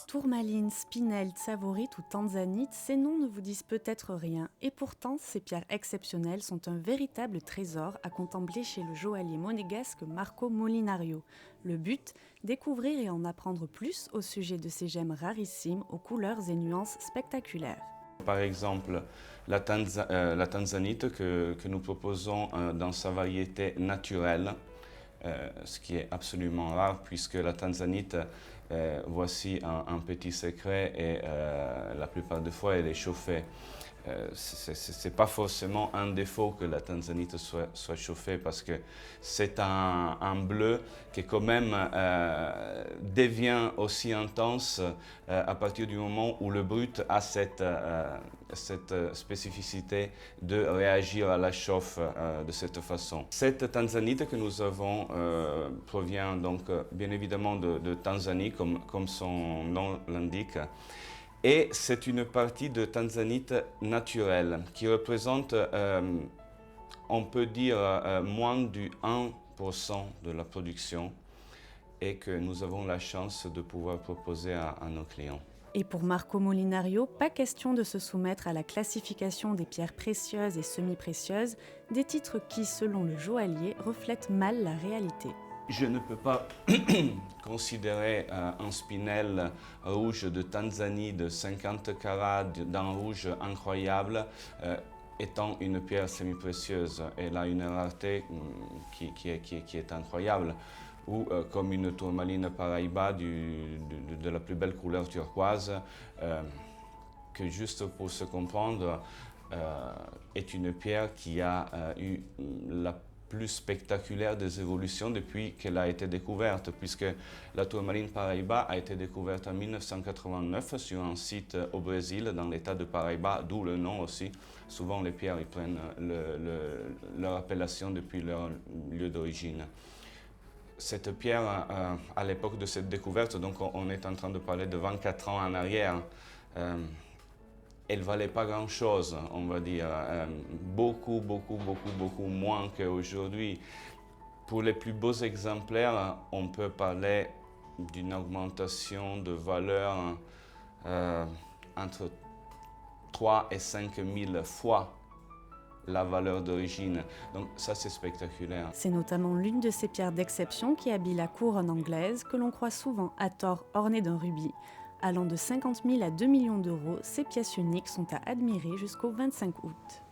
Tourmaline, spinel, tsavorite ou tanzanite, ces noms ne vous disent peut-être rien, et pourtant ces pierres exceptionnelles sont un véritable trésor à contempler chez le joaillier monégasque Marco Molinario. Le but, découvrir et en apprendre plus au sujet de ces gemmes rarissimes aux couleurs et nuances spectaculaires. Par exemple, la tanzanite que nous proposons dans sa variété naturelle, ce qui est absolument rare puisque la tanzanite, voici un petit secret, et la plupart des fois elle est chauffée. Ce n'est pas forcément un défaut que la tanzanite soit chauffée, parce que c'est un bleu qui quand même devient aussi intense à partir du moment où le brut a cette spécificité de réagir à la chauffe de cette façon. Cette tanzanite que nous avons provient donc bien évidemment de Tanzanie, comme son nom l'indique. Et c'est une partie de tanzanite naturelle qui représente, on peut dire, moins du 1% de la production, et que nous avons la chance de pouvoir proposer à nos clients. Et pour Marco Molinario, pas question de se soumettre à la classification des pierres précieuses et semi-précieuses, des titres qui, selon le joaillier, reflètent mal la réalité. Je ne peux pas considérer un spinel rouge de Tanzanie de 50 carats d'un rouge incroyable étant une pierre semi-précieuse. Elle a une rareté qui est incroyable. Ou comme une tourmaline Paraíba de la plus belle couleur turquoise, que juste pour se comprendre, est une pierre qui a eu la plus spectaculaire des évolutions depuis qu'elle a été découverte, puisque la tourmaline Paraíba a été découverte en 1989 sur un site au Brésil, dans l'état de Paraíba, d'où le nom aussi. Souvent les pierres ils prennent leur appellation depuis leur lieu d'origine. Cette pierre, à l'époque de cette découverte, donc on est en train de parler de 24 ans en arrière, elle ne valait pas grand-chose, on va dire, beaucoup moins qu'aujourd'hui. Pour les plus beaux exemplaires, on peut parler d'une augmentation de valeur entre 3 et 5 000 fois la valeur d'origine. Donc ça, c'est spectaculaire. C'est notamment l'une de ces pierres d'exception qui habille la couronne anglaise, que l'on croit souvent à tort ornée d'un rubis. Allant de 50 000 à 2 millions d'euros, ces pièces uniques sont à admirer jusqu'au 25 août.